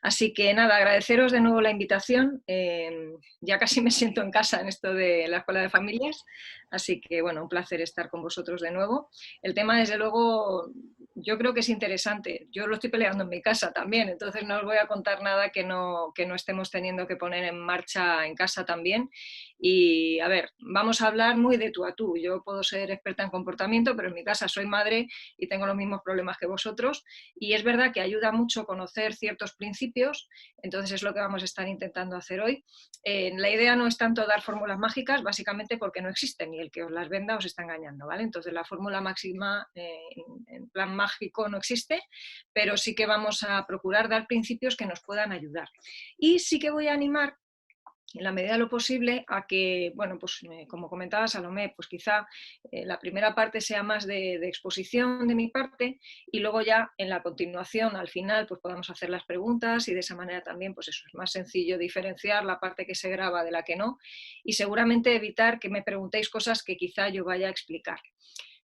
Así que nada, agradeceros de nuevo la invitación. Ya casi me siento en casa en esto de la Escuela de Familias, así que bueno, un placer estar con vosotros de nuevo. El tema, desde luego, yo creo que es interesante. Yo lo estoy peleando en mi casa también, entonces no os voy a contar nada que no estemos teniendo que poner en marcha en casa también. Y a ver, vamos a hablar muy de tú a tú. Yo puedo ser experta en comportamiento, pero en mi casa soy madre y tengo los mismos problemas que vosotros. Y es verdad que ayuda mucho conocer ciertos principios, entonces es lo que vamos a estar intentando hacer hoy. La idea no es tanto dar fórmulas mágicas, básicamente porque no existen y el que os las venda os está engañando, ¿vale? Entonces la fórmula máxima en plan mágico no existe, pero sí que vamos a procurar dar principios que nos puedan ayudar. Y sí que voy a animar en la medida de lo posible a que, bueno, pues como comentaba Salomé, pues quizá la primera parte sea más de exposición de mi parte y luego ya en la continuación, al final, pues podamos hacer las preguntas y de esa manera también, pues eso, es más sencillo diferenciar la parte que se graba de la que no y seguramente evitar que me preguntéis cosas que quizá yo vaya a explicar.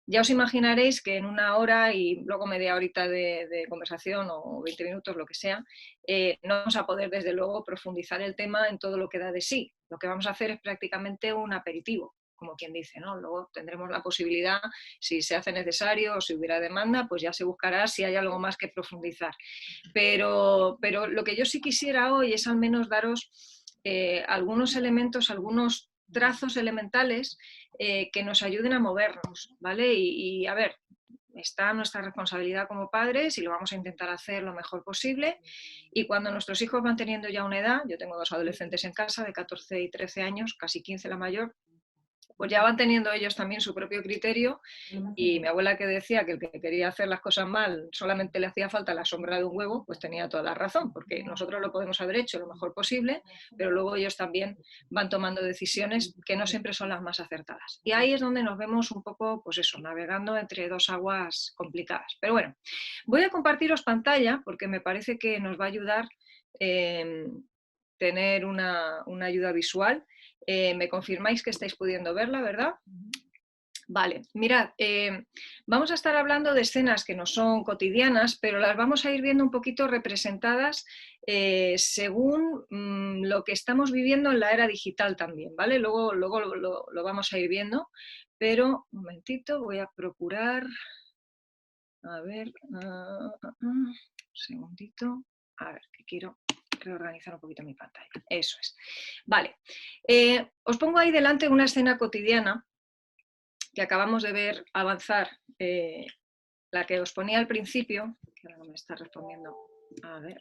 Ya os imaginaréis que en una hora y luego media horita de conversación o 20 minutos, lo que sea, no vamos a poder desde luego profundizar el tema en todo lo que da de sí. Lo que vamos a hacer es prácticamente un aperitivo, como quien dice, ¿no? Luego tendremos la posibilidad, si se hace necesario o si hubiera demanda, pues ya se buscará si hay algo más que profundizar. Pero lo que yo sí quisiera hoy es al menos daros algunos elementos, algunos trazos elementales que nos ayuden a movernos, ¿vale? A ver, está nuestra responsabilidad como padres y lo vamos a intentar hacer lo mejor posible. Y cuando nuestros hijos van teniendo ya una edad, yo tengo dos adolescentes en casa de 14 y 13 años, casi 15 la mayor, pues ya van teniendo ellos también su propio criterio y mi abuela que decía que el que quería hacer las cosas mal solamente le hacía falta la sombra de un huevo, pues tenía toda la razón, porque nosotros lo podemos haber hecho lo mejor posible, pero luego ellos también van tomando decisiones que no siempre son las más acertadas. Y ahí es donde nos vemos un poco, pues eso, navegando entre dos aguas complicadas. Pero bueno, voy a compartiros pantalla porque me parece que nos va a ayudar tener una ayuda visual. Me confirmáis que estáis pudiendo verla, ¿verdad? Vale, mirad, vamos a estar hablando de escenas que no son cotidianas, pero las vamos a ir viendo un poquito representadas según lo que estamos viviendo en la era digital también, ¿vale? Luego lo vamos a ir viendo, pero un momentito, voy a procurar, a ver, un segundito, a ver, que quiero reorganizar un poquito mi pantalla, eso es. Vale, os pongo ahí delante una escena cotidiana que acabamos de ver avanzar, la que os ponía al principio, que ahora no me está respondiendo, a ver,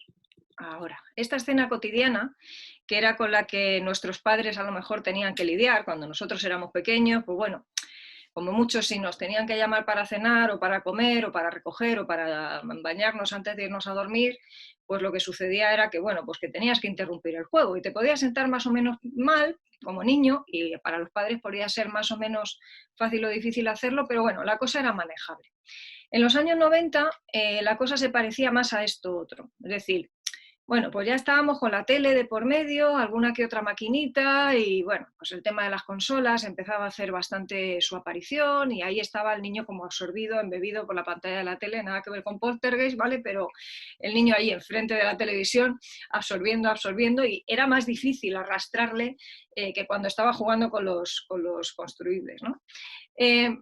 ahora, esta escena cotidiana, que era con la que nuestros padres a lo mejor tenían que lidiar cuando nosotros éramos pequeños, pues bueno, como muchos si nos tenían que llamar para cenar o para comer o para recoger o para bañarnos antes de irnos a dormir, pues lo que sucedía era que, bueno, pues que tenías que interrumpir el juego y te podías sentar más o menos mal como niño y para los padres podría ser más o menos fácil o difícil hacerlo, pero bueno, la cosa era manejable. En los años 90 la cosa se parecía más a esto otro, es decir, bueno, pues ya estábamos con la tele de por medio, alguna que otra maquinita y bueno, pues el tema de las consolas empezaba a hacer bastante su aparición y ahí estaba el niño como absorbido, embebido por la pantalla de la tele, nada que ver con Poltergeist, ¿vale? Pero el niño ahí enfrente de la televisión absorbiendo y era más difícil arrastrarle que cuando estaba jugando con los construibles, ¿no?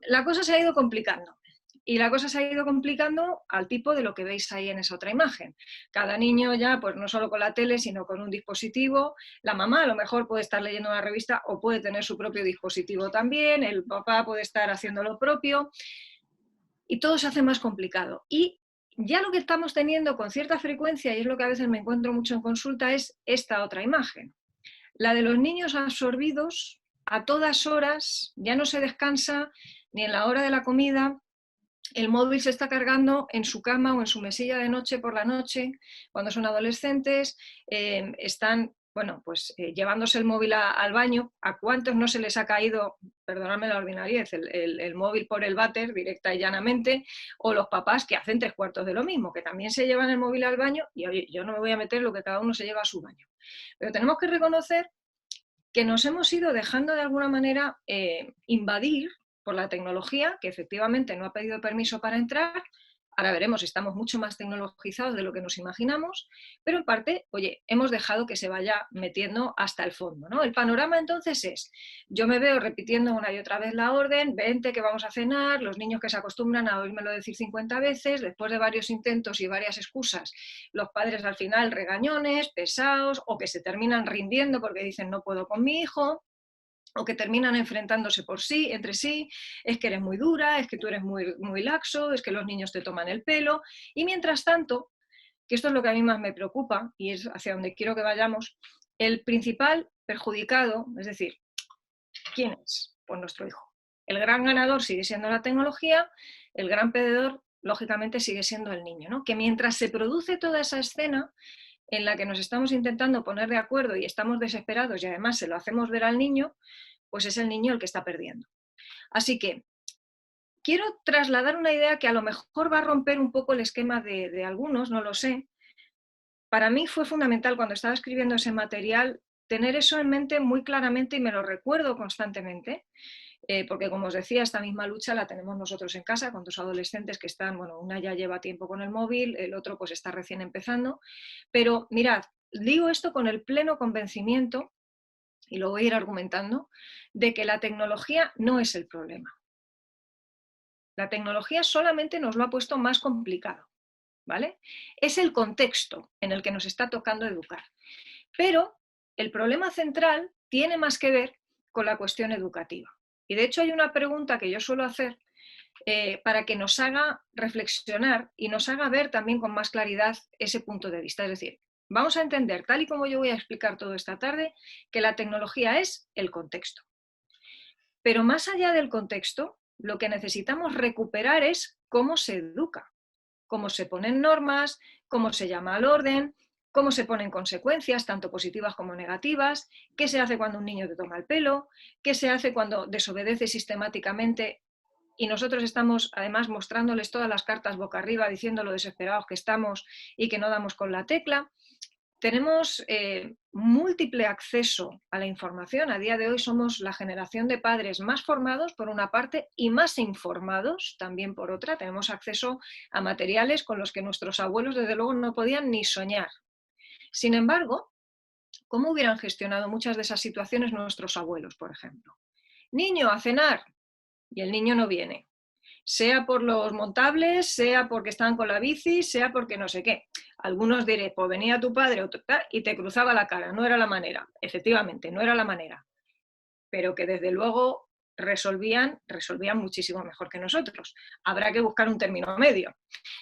La cosa se ha ido complicando. Y la cosa se ha ido complicando al tipo de lo que veis ahí en esa otra imagen. Cada niño ya, pues no solo con la tele, sino con un dispositivo. La mamá a lo mejor puede estar leyendo una revista o puede tener su propio dispositivo también. El papá puede estar haciendo lo propio. Y todo se hace más complicado. Y ya lo que estamos teniendo con cierta frecuencia, y es lo que a veces me encuentro mucho en consulta, es esta otra imagen. La de los niños absorbidos a todas horas, ya no se descansa ni en la hora de la comida. El móvil se está cargando en su cama o en su mesilla de noche por la noche, cuando son adolescentes, están, bueno, pues llevándose el móvil al baño. ¿A cuántos no se les ha caído, perdonadme la ordinariez, el móvil por el váter directa y llanamente? O los papás que hacen tres cuartos de lo mismo, que también se llevan el móvil al baño y oye, yo no me voy a meter lo que cada uno se lleva a su baño. Pero tenemos que reconocer que nos hemos ido dejando de alguna manera invadir por la tecnología, que efectivamente no ha pedido permiso para entrar, Ahora veremos, estamos mucho más tecnologizados de lo que nos imaginamos, pero en parte, oye, hemos dejado que se vaya metiendo hasta el fondo, ¿no? El panorama entonces es, yo me veo repitiendo una y otra vez la orden, vente que vamos a cenar, los niños que se acostumbran a oírmelo decir 50 veces, después de varios intentos y varias excusas, los padres al final regañones, pesados, o que se terminan rindiendo porque dicen no puedo con mi hijo, o que terminan enfrentándose por sí, entre sí, es que eres muy dura, es que tú eres muy laxo, es que los niños te toman el pelo, y mientras tanto, que esto es lo que a mí más me preocupa y es hacia donde quiero que vayamos, el principal perjudicado, es decir, ¿quién es? Pues nuestro hijo. El gran ganador sigue siendo la tecnología, el gran perdedor, lógicamente, sigue siendo el niño, ¿no? Que mientras se produce toda esa escena en la que nos estamos intentando poner de acuerdo y estamos desesperados y además se lo hacemos ver al niño, pues es el niño el que está perdiendo. Así que quiero trasladar una idea que a lo mejor va a romper un poco el esquema de algunos, no lo sé. Para mí fue fundamental cuando estaba escribiendo ese material tener eso en mente muy claramente y me lo recuerdo constantemente, porque como os decía, esta misma lucha la tenemos nosotros en casa con dos adolescentes que están, bueno, una ya lleva tiempo con el móvil, el otro pues está recién empezando, pero mirad, digo esto con el pleno convencimiento, y lo voy a ir argumentando, de que la tecnología no es el problema. La tecnología solamente nos lo ha puesto más complicado, ¿vale? Es el contexto en el que nos está tocando educar. Pero el problema central tiene más que ver con la cuestión educativa. Y de hecho hay una pregunta que yo suelo hacer para que nos haga reflexionar y nos haga ver también con más claridad ese punto de vista. Es decir, vamos a entender, tal y como yo voy a explicar todo esta tarde, que la tecnología es el contexto. Pero más allá del contexto, lo que necesitamos recuperar es cómo se educa, cómo se ponen normas, cómo se llama al orden, cómo se ponen consecuencias, tanto positivas como negativas, qué se hace cuando un niño te toma el pelo, qué se hace cuando desobedece sistemáticamente y nosotros estamos además mostrándoles todas las cartas boca arriba, diciendo lo desesperados que estamos y que no damos con la tecla. Tenemos múltiple acceso a la información. A día de hoy somos la generación de padres más formados por una parte y más informados también por otra. Tenemos acceso a materiales con los que nuestros abuelos desde luego no podían ni soñar. Sin embargo, ¿cómo hubieran gestionado muchas de esas situaciones nuestros abuelos, por ejemplo? Niño, a cenar, y el niño no viene. Sea por los montables, sea porque estaban con la bici, sea porque no sé qué. Algunos diré, pues venía tu padre y te cruzaba la cara, no era la manera. Efectivamente, no era la manera. Pero que desde luego resolvían muchísimo mejor que nosotros. Habrá que buscar un término medio.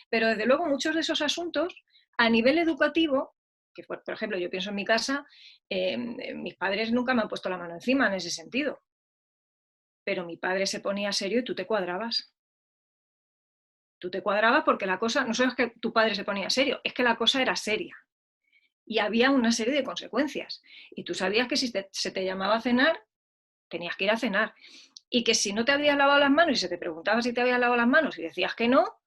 Pero desde luego muchos de esos asuntos, a nivel educativo, que por ejemplo yo pienso en mi casa, mis padres nunca me han puesto la mano encima en ese sentido. Pero mi padre se ponía serio y tú te cuadrabas. Tú te cuadrabas porque la cosa, no solo es que tu padre se ponía serio, es que la cosa era seria. Y había una serie de consecuencias. Y tú sabías que si se te llamaba a cenar, tenías que ir a cenar. Y que si no te habías lavado las manos y se te preguntaba si te habías lavado las manos y decías que no,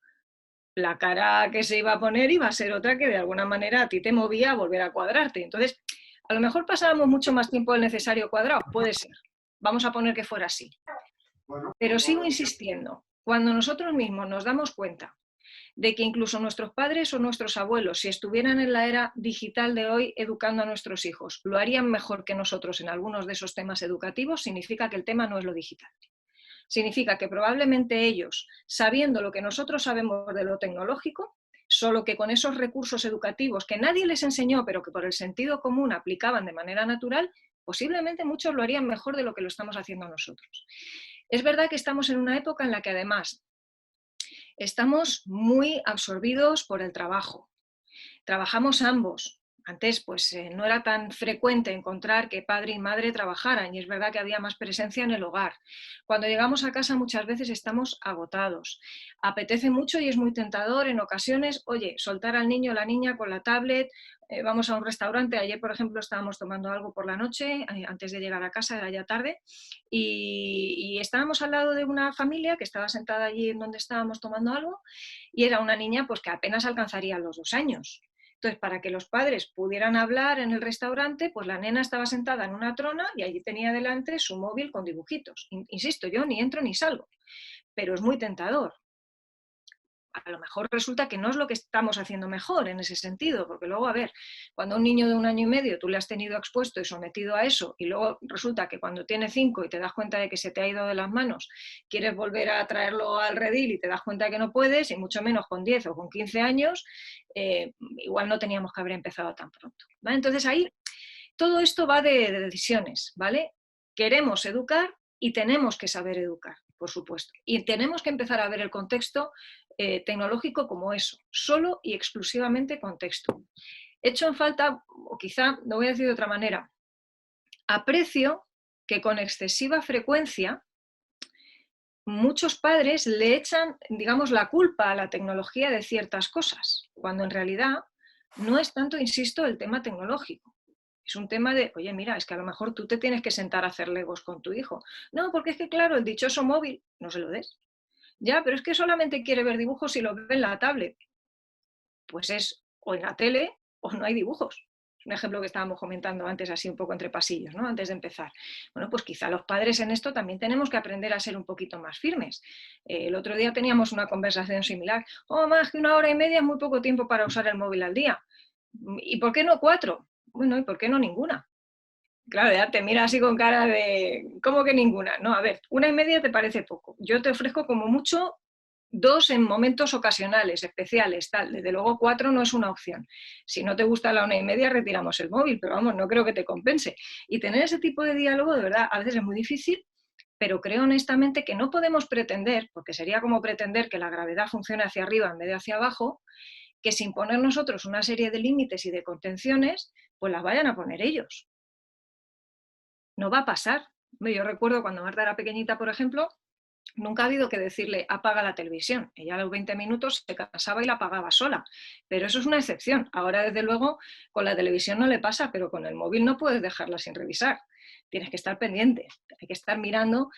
la cara que se iba a poner iba a ser otra que de alguna manera a ti te movía a volver a cuadrarte. Entonces, a lo mejor pasábamos mucho más tiempo del necesario cuadrado, puede ser. Vamos a poner que fuera así. Pero sigo insistiendo, cuando nosotros mismos nos damos cuenta de que incluso nuestros padres o nuestros abuelos, si estuvieran en la era digital de hoy educando a nuestros hijos, lo harían mejor que nosotros en algunos de esos temas educativos, significa que el tema no es lo digital. Significa que probablemente ellos, sabiendo lo que nosotros sabemos de lo tecnológico, solo que con esos recursos educativos que nadie les enseñó, pero que por el sentido común aplicaban de manera natural, posiblemente muchos lo harían mejor de lo que lo estamos haciendo nosotros. Es verdad que estamos en una época en la que además estamos muy absorbidos por el trabajo. Trabajamos ambos. Antes pues no era tan frecuente encontrar que padre y madre trabajaran y es verdad que había más presencia en el hogar. Cuando llegamos a casa muchas veces estamos agotados. Apetece mucho y es muy tentador en ocasiones, oye, soltar al niño o la niña con la tablet, vamos a un restaurante. Ayer, por ejemplo, estábamos tomando algo por la noche, antes de llegar a casa, era ya tarde, y estábamos al lado de una familia que estaba sentada allí en donde estábamos tomando algo y era una niña pues que apenas alcanzaría los 2 años. Entonces, para que los padres pudieran hablar en el restaurante, pues la nena estaba sentada en una trona y allí tenía delante su móvil con dibujitos. Insisto, yo ni entro ni salgo, pero es muy tentador. a lo mejor resulta que no es lo que estamos haciendo mejor en ese sentido, porque luego, a ver, cuando a un niño de 1 año y medio tú le has tenido expuesto y sometido a eso, y luego resulta que cuando tiene 5 y te das cuenta de que se te ha ido de las manos, quieres volver a traerlo al redil y te das cuenta de que no puedes, y mucho menos con 10 o con 15 años, igual no teníamos que haber empezado tan pronto, ¿vale? Entonces ahí todo esto va de decisiones, ¿vale? Queremos educar y tenemos que saber educar, por supuesto. Y tenemos que empezar a ver el contexto tecnológico como eso, solo y exclusivamente contexto. Hecho en falta, o quizá, lo voy a decir de otra manera, aprecio que con excesiva frecuencia muchos padres le echan, digamos, la culpa a la tecnología de ciertas cosas, cuando en realidad no es tanto, insisto, el tema tecnológico. Es un tema de, oye, mira, es que a lo mejor tú te tienes que sentar a hacer legos con tu hijo. No, porque es que, claro, el dichoso móvil, no se lo des. Ya, pero es que solamente quiere ver dibujos y lo ve en la tablet. Pues es o en la tele o no hay dibujos. Es un ejemplo que estábamos comentando antes, así un poco entre pasillos, ¿no? Antes de empezar. Bueno, pues quizá los padres en esto también tenemos que aprender a ser un poquito más firmes. El otro día teníamos una conversación similar. Oh, más que 1 hora y media es muy poco tiempo para usar el móvil al día. ¿Y por qué no 4? Bueno, ¿y por qué no ninguna? Claro, ya te mira así con cara de, ¿cómo que ninguna? No, a ver, 1 hora y media te parece poco. Yo te ofrezco como mucho 2 en momentos ocasionales, especiales, tal. Desde luego 4 no es una opción. Si no te gusta la 1 hora y media, retiramos el móvil, pero vamos, no creo que te compense. Y tener ese tipo de diálogo, de verdad, a veces es muy difícil, pero creo honestamente que no podemos pretender, porque sería como pretender que la gravedad funcione hacia arriba en vez de hacia abajo, que sin poner nosotros una serie de límites y de contenciones, pues las vayan a poner ellos. No va a pasar. Yo recuerdo cuando Marta era pequeñita, por ejemplo, nunca ha habido que decirle apaga la televisión. Ella a los 20 minutos se cansaba y la apagaba sola. Pero eso es una excepción. Ahora, desde luego, con la televisión no le pasa, pero con el móvil no puedes dejarla sin revisar. Tienes que estar pendiente, hay que estar mirando.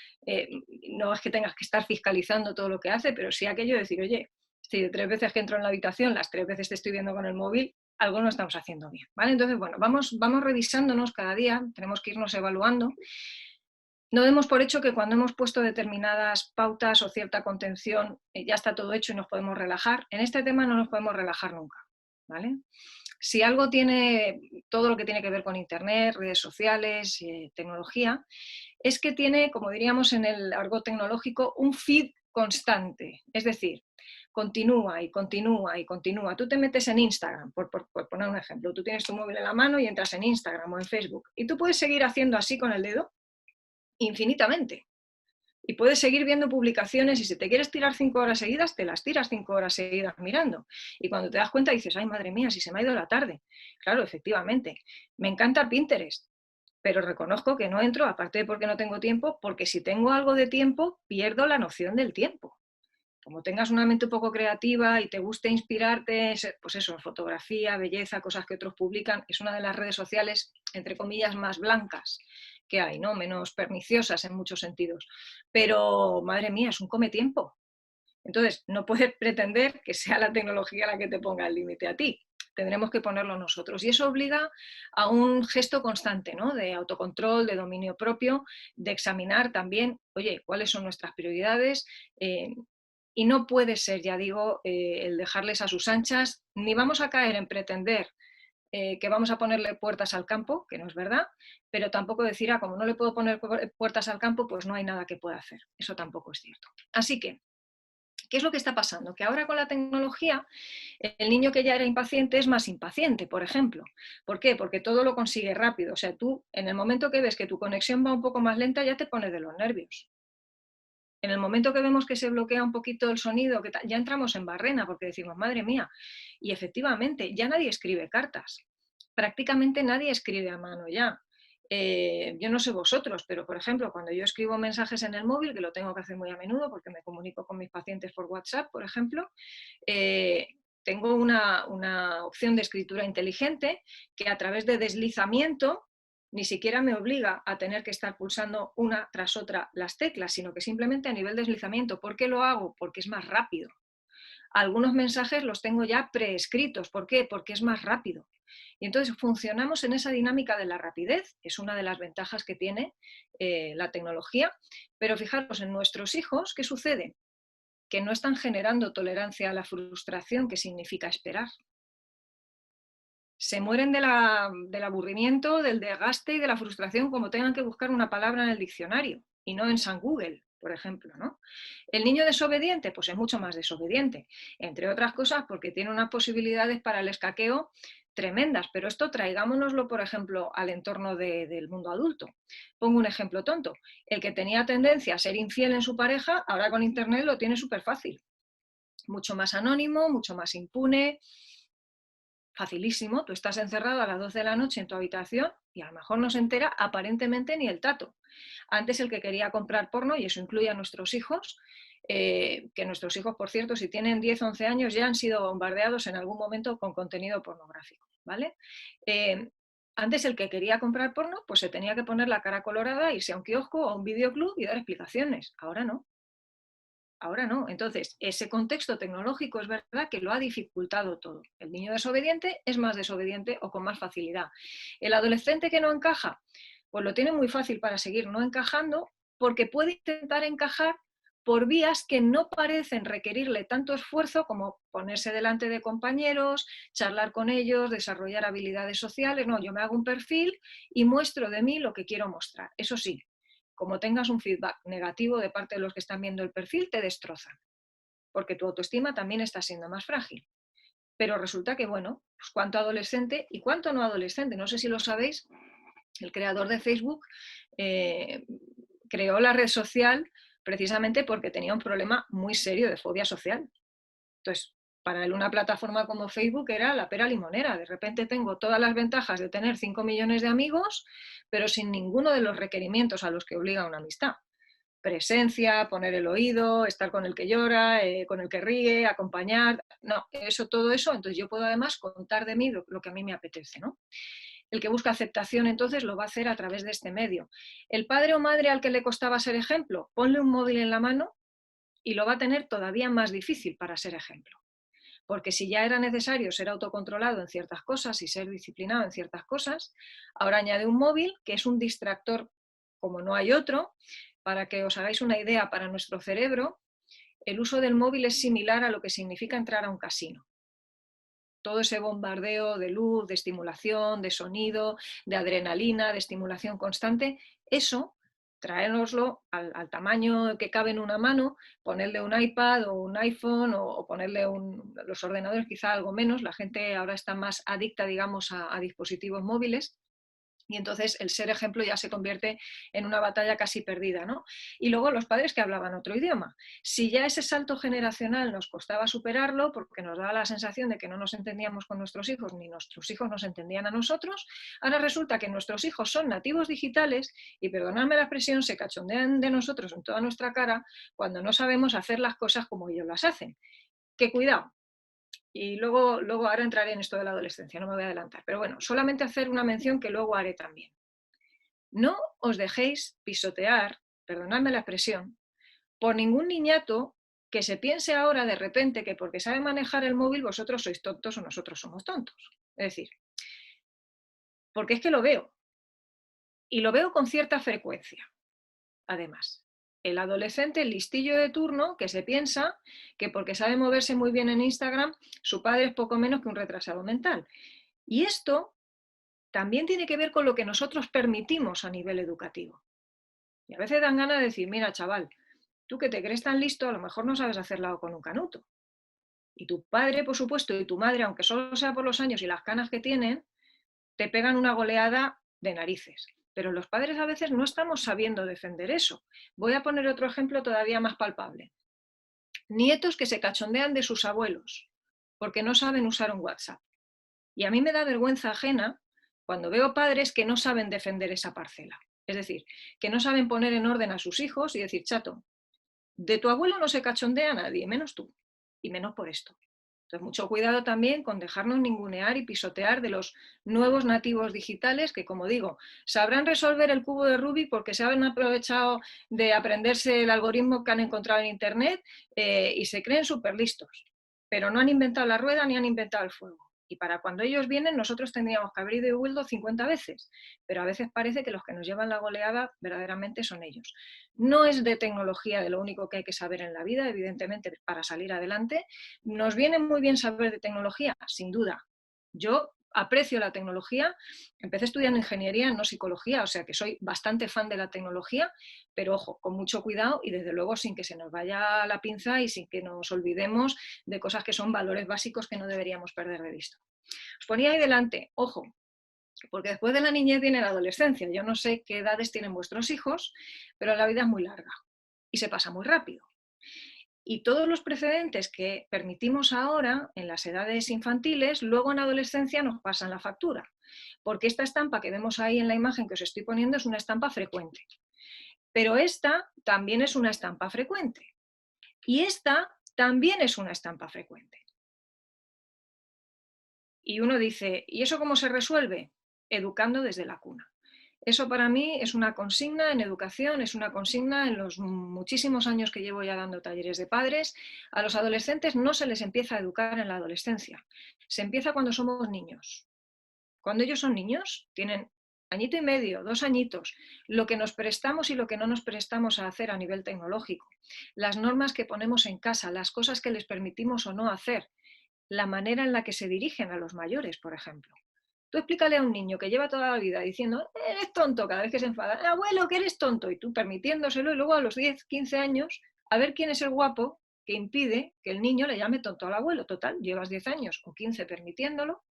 No es que tengas que estar fiscalizando todo lo que hace, pero sí aquello de decir, oye, si de 3 veces que entro en la habitación, las 3 veces te estoy viendo con el móvil, algo no estamos haciendo bien, ¿vale? Entonces, bueno, vamos revisándonos cada día, tenemos que irnos evaluando. No demos por hecho que cuando hemos puesto determinadas pautas o cierta contención ya está todo hecho y nos podemos relajar. En este tema no nos podemos relajar nunca, ¿vale? Si algo tiene todo lo que tiene que ver con Internet, redes sociales, tecnología, es que tiene, como diríamos en el argot tecnológico, un feed constante. Es decir, continúa y continúa y continúa. Tú te metes en Instagram, por poner un ejemplo. Tú tienes tu móvil en la mano y entras en Instagram o en Facebook. Y tú puedes seguir haciendo así con el dedo infinitamente. Y puedes seguir viendo publicaciones y si te quieres tirar 5 horas seguidas, te las tiras 5 horas seguidas mirando. Y cuando te das cuenta dices, ay, madre mía, si se me ha ido la tarde. Claro, efectivamente. Me encanta Pinterest, pero reconozco que no entro, aparte de porque no tengo tiempo, porque si tengo algo de tiempo, pierdo la noción del tiempo. Como tengas una mente un poco creativa y te guste inspirarte, pues eso, en fotografía, belleza, cosas que otros publican, es una de las redes sociales, entre comillas, más blancas que hay, ¿no? Menos perniciosas en muchos sentidos. Pero, madre mía, es un come tiempo. Entonces, no puedes pretender que sea la tecnología la que te ponga el límite a ti. Tendremos que ponerlo nosotros. Y eso obliga a un gesto constante, ¿no? De autocontrol, de dominio propio, de examinar también, oye, cuáles son nuestras prioridades. Y no puede ser, ya digo, el dejarles a sus anchas, ni vamos a caer en pretender que vamos a ponerle puertas al campo, que no es verdad, pero tampoco decir, como no le puedo poner puertas al campo, pues no hay nada que pueda hacer. Eso tampoco es cierto. Así que, ¿qué es lo que está pasando? Que ahora con la tecnología, el niño que ya era impaciente es más impaciente, por ejemplo. ¿Por qué? Porque todo lo consigue rápido. O sea, tú, en el momento que ves que tu conexión va un poco más lenta, ya te pones de los nervios. En el momento que vemos que se bloquea un poquito el sonido, ya entramos en barrena porque decimos, madre mía, y efectivamente, ya nadie escribe cartas, prácticamente nadie escribe a mano ya. Yo no sé vosotros, pero por ejemplo, cuando yo escribo mensajes en el móvil, que lo tengo que hacer muy a menudo porque me comunico con mis pacientes por WhatsApp, por ejemplo, tengo una opción de escritura inteligente que a través de deslizamiento ni siquiera me obliga a tener que estar pulsando una tras otra las teclas, sino que simplemente a nivel de deslizamiento. ¿Por qué lo hago? Porque es más rápido. Algunos mensajes los tengo ya preescritos. ¿Por qué? Porque es más rápido. Y entonces funcionamos en esa dinámica de la rapidez, es una de las ventajas que tiene la tecnología. Pero fijaros, en nuestros hijos, ¿qué sucede? que no están generando tolerancia a la frustración, que significa esperar. Se mueren del aburrimiento, del desgaste y de la frustración como tengan que buscar una palabra en el diccionario y no en San Google, por ejemplo, ¿no? El niño desobediente, pues es mucho más desobediente, entre otras cosas porque tiene unas posibilidades para el escaqueo tremendas, pero esto traigámonoslo, por ejemplo, al entorno del mundo adulto. Pongo un ejemplo tonto. El que tenía tendencia a ser infiel en su pareja, ahora con Internet lo tiene súper fácil. Mucho más anónimo, mucho más impune, facilísimo. Tú estás encerrado a las 12 de la noche en tu habitación y a lo mejor no se entera aparentemente ni el tato. Antes el que quería comprar porno, y eso incluye a nuestros hijos, que nuestros hijos, por cierto, si tienen 10 o 11 años ya han sido bombardeados en algún momento con contenido pornográfico, ¿vale? Antes el que quería comprar porno, pues se tenía que poner la cara colorada, irse a un kiosco o a un videoclub y dar explicaciones. Ahora no. Ahora no. Entonces, ese contexto tecnológico es verdad que lo ha dificultado todo. El niño desobediente es más desobediente o con más facilidad. El adolescente que no encaja, pues lo tiene muy fácil para seguir no encajando porque puede intentar encajar por vías que no parecen requerirle tanto esfuerzo como ponerse delante de compañeros, charlar con ellos, desarrollar habilidades sociales. No, yo me hago un perfil y muestro de mí lo que quiero mostrar. Eso sí, como tengas un feedback negativo de parte de los que están viendo el perfil, te destrozan, porque tu autoestima también está siendo más frágil. Pero resulta que, bueno, pues cuánto adolescente y cuánto no adolescente, no sé si lo sabéis, el creador de Facebook creó la red social precisamente porque tenía un problema muy serio de fobia social. Entonces, para él una plataforma como Facebook era la pera limonera. De repente tengo todas las ventajas de tener 5 millones de amigos, pero sin ninguno de los requerimientos a los que obliga una amistad. Presencia, poner el oído, estar con el que llora, con el que ríe, acompañar. No, todo eso. Entonces yo puedo además contar de mí lo que a mí me apetece, ¿no? El que busca aceptación entonces lo va a hacer a través de este medio. El padre o madre al que le costaba ser ejemplo, ponle un móvil en la mano y lo va a tener todavía más difícil para ser ejemplo. Porque si ya era necesario ser autocontrolado en ciertas cosas y ser disciplinado en ciertas cosas, ahora añade un móvil que es un distractor como no hay otro. Para que os hagáis una idea, para nuestro cerebro, el uso del móvil es similar a lo que significa entrar a un casino. Todo ese bombardeo de luz, de estimulación, de sonido, de adrenalina, de estimulación constante, eso traérnoslo al tamaño que cabe en una mano, ponerle un iPad o un iPhone o ponerle los ordenadores quizá algo menos. La gente ahora está más adicta, digamos, a dispositivos móviles. Y entonces el ser ejemplo ya se convierte en una batalla casi perdida, ¿no? Y luego los padres que hablaban otro idioma. Si ya ese salto generacional nos costaba superarlo porque nos daba la sensación de que no nos entendíamos con nuestros hijos ni nuestros hijos nos entendían a nosotros, ahora resulta que nuestros hijos son nativos digitales y, perdonadme la expresión, se cachondean de nosotros en toda nuestra cara cuando no sabemos hacer las cosas como ellos las hacen. Que cuidado. Y luego ahora entraré en esto de la adolescencia, no me voy a adelantar. Pero bueno, solamente hacer una mención que luego haré también. No os dejéis pisotear, perdonadme la expresión, por ningún niñato que se piense ahora de repente que porque sabe manejar el móvil vosotros sois tontos o nosotros somos tontos. Es decir, porque es que lo veo. Y lo veo con cierta frecuencia, además. El adolescente, el listillo de turno, que se piensa que porque sabe moverse muy bien en Instagram, su padre es poco menos que un retrasado mental. Y esto también tiene que ver con lo que nosotros permitimos a nivel educativo. Y a veces dan ganas de decir, mira, chaval, tú que te crees tan listo, a lo mejor no sabes hacerlo con un canuto. Y tu padre, por supuesto, y tu madre, aunque solo sea por los años y las canas que tienen, te pegan una goleada de narices. Pero los padres a veces no estamos sabiendo defender eso. Voy a poner otro ejemplo todavía más palpable. Nietos que se cachondean de sus abuelos porque no saben usar un WhatsApp. Y a mí me da vergüenza ajena cuando veo padres que no saben defender esa parcela. Es decir, que no saben poner en orden a sus hijos y decir, chato, de tu abuelo no se cachondea nadie, menos tú, y menos por esto. Entonces, mucho cuidado también con dejarnos ningunear y pisotear de los nuevos nativos digitales que, como digo, sabrán resolver el cubo de Rubik porque se han aprovechado de aprenderse el algoritmo que han encontrado en Internet y se creen súper listos, pero no han inventado la rueda ni han inventado el fuego. Y para cuando ellos vienen, nosotros tendríamos que haber ido y vuelto 50 veces. Pero a veces parece que los que nos llevan la goleada verdaderamente son ellos. No es de tecnología de lo único que hay que saber en la vida, evidentemente, para salir adelante. ¿Nos viene muy bien saber de tecnología? Sin duda. Yo aprecio la tecnología, empecé estudiando ingeniería, no psicología, o sea que soy bastante fan de la tecnología, pero ojo, con mucho cuidado y desde luego sin que se nos vaya la pinza y sin que nos olvidemos de cosas que son valores básicos que no deberíamos perder de vista. Os ponía ahí delante, ojo, porque después de la niñez viene la adolescencia. Yo no sé qué edades tienen vuestros hijos, pero la vida es muy larga y se pasa muy rápido. Y todos los precedentes que permitimos ahora en las edades infantiles, luego en adolescencia nos pasan la factura. Porque esta estampa que vemos ahí en la imagen que os estoy poniendo es una estampa frecuente. Pero esta también es una estampa frecuente. Y esta también es una estampa frecuente. Y uno dice, ¿y eso cómo se resuelve? Educando desde la cuna. Eso para mí es una consigna en educación, es una consigna en los muchísimos años que llevo ya dando talleres de padres. A los adolescentes no se les empieza a educar en la adolescencia, se empieza cuando somos niños. Cuando ellos son niños, tienen añito y medio, 2 añitos, lo que nos prestamos y lo que no nos prestamos a hacer a nivel tecnológico, las normas que ponemos en casa, las cosas que les permitimos o no hacer, la manera en la que se dirigen a los mayores, por ejemplo. Tú explícale a un niño que lleva toda la vida diciendo, eres tonto cada vez que se enfada, abuelo, que eres tonto, y tú permitiéndoselo, y luego a los 10, 15 años, a ver quién es el guapo que impide que el niño le llame tonto al abuelo. Total, llevas 10 años o 15 permitiéndolo,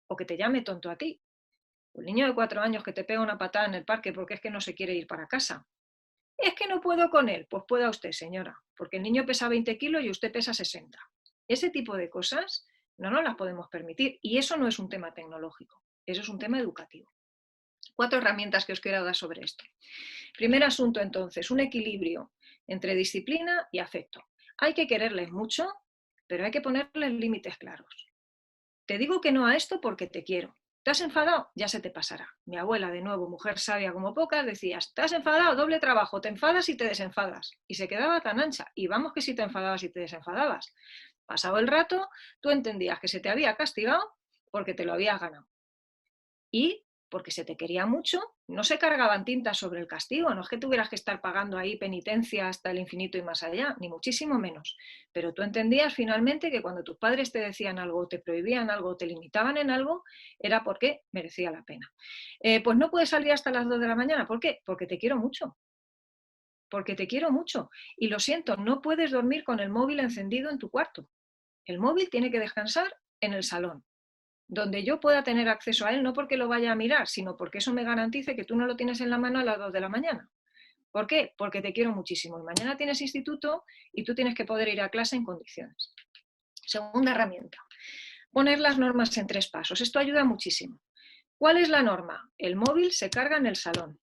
o que te llame tonto a ti. El niño de 4 años que te pega una patada en el parque porque es que no se quiere ir para casa. Es que no puedo con él. Pues pueda usted, señora, porque el niño pesa 20 kilos y usted pesa 60. Ese tipo de cosas no nos las podemos permitir. Y eso no es un tema tecnológico, eso es un tema educativo. 4 herramientas que os quiero dar sobre esto. Primer asunto, entonces, un equilibrio entre disciplina y afecto. Hay que quererles mucho, pero hay que ponerles límites claros. Te digo que no a esto porque te quiero. ¿Te has enfadado? Ya se te pasará. Mi abuela, de nuevo, mujer sabia como pocas, decía, ¿te has enfadado? Doble trabajo, te enfadas y te desenfadas. Y se quedaba tan ancha. Y vamos que si te enfadabas y te desenfadabas. Pasado el rato, tú entendías que se te había castigado porque te lo habías ganado. Y porque se te quería mucho, no se cargaban tintas sobre el castigo, no es que tuvieras que estar pagando ahí penitencia hasta el infinito y más allá, ni muchísimo menos. Pero tú entendías finalmente que cuando tus padres te decían algo, te prohibían algo, te limitaban en algo, era porque merecía la pena. Pues no puedes salir hasta las 2 de la mañana, ¿por qué? Porque te quiero mucho. Porque te quiero mucho. Y lo siento, no puedes dormir con el móvil encendido en tu cuarto. El móvil tiene que descansar en el salón, donde yo pueda tener acceso a él, no porque lo vaya a mirar, sino porque eso me garantice que tú no lo tienes en la mano a las 2 de la mañana. ¿Por qué? Porque te quiero muchísimo. Y mañana tienes instituto y tú tienes que poder ir a clase en condiciones. Segunda herramienta, poner las normas en 3 pasos. Esto ayuda muchísimo. ¿Cuál es la norma? El móvil se carga en el salón.